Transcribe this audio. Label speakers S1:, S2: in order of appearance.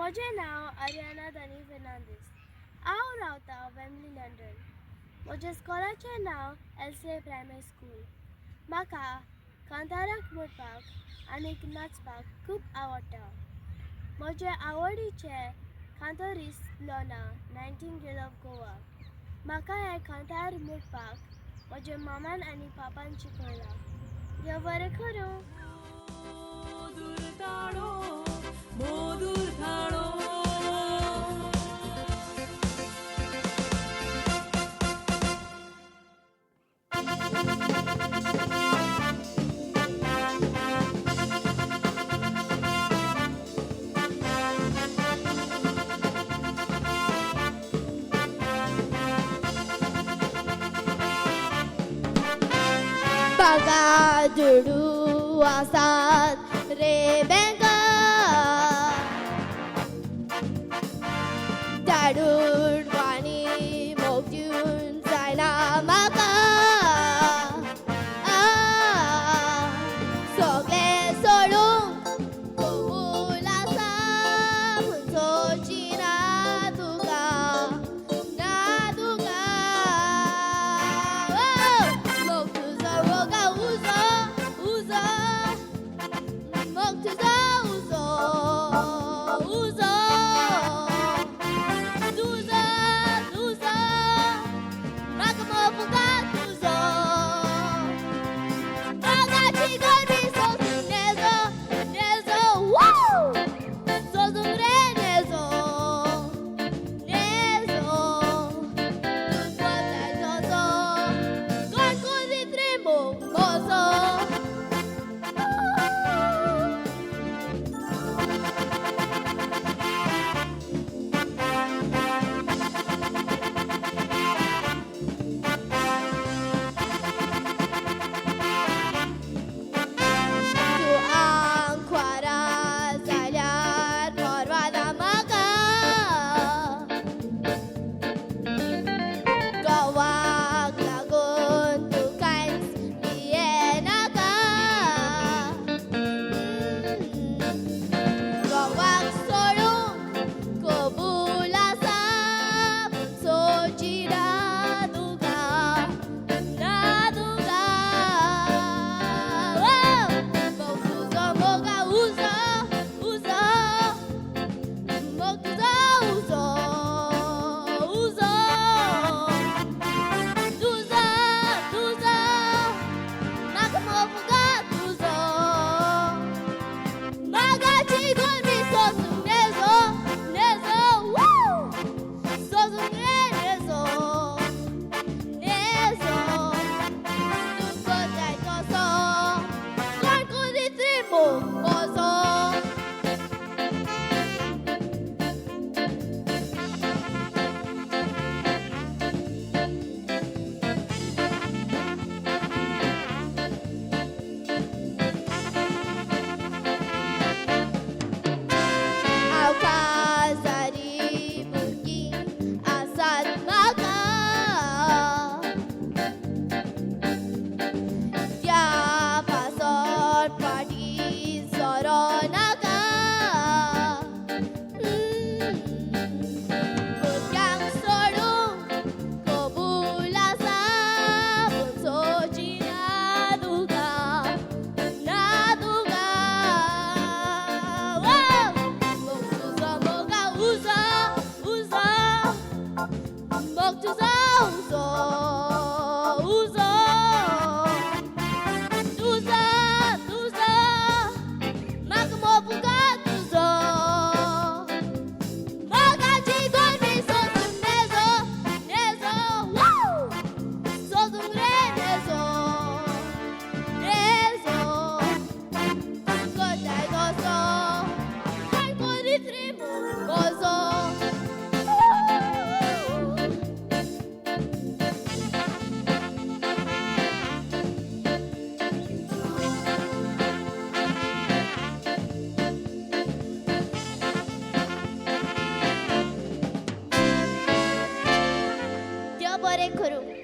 S1: म्हजें नांव Ariana Fernandes. हांव रावतां वेम्बली लंडन. म्हज्या स्कॉलाचें नांव एलसे प्रायमरी स्कूल. म्हाका कांताराक म्हणपाक आनी नाचपाक खूब आवडटा. म्हजे आवडीचे कांतोरिस्ट लोना नायटिंगेल ऑफ गोवा. म्हाका हे कांतार म्हणपाक म्हज्या मामान आनी पापान शिकयला. देव बरें करूं.
S2: Modhur Tallo, Modhur Tallo.
S3: Baga judu asad re benga dadun wani mokyun zaina maka sogle solung kobula sa punso china duga naduga moktuza roga uzo uzo moktuza uzo uzo duza duza makamofuga duzo magachi gorbiso nezo nezo woo zozumre nezo nezo tutpota zozo gorkuzi trimo mozo tu ang kwara zalyar porwada maka gawag lagun tu kains lienaka gawag solung kobula sa punso chira duga naduga moktuza moga uzo uzo moktuza uzo uzo duza duza nakamofuga duzo magachi gorbi sosum nezo nezo woo sosum nezo nezo tutpota zozo gorkuzi trimo mozo Au kazari burgi asad maka dia pasor padi soronaka burgang solung kobula sa punso china duga naduga moktuza moga uzo uzo moktuza uzo uzo duza duza makamofuga duzo magachi gorbi sosum nezo nezo woo sosum re nezo nezo tutpota zozo gorkuzi trimo mozo Dev bore kuru.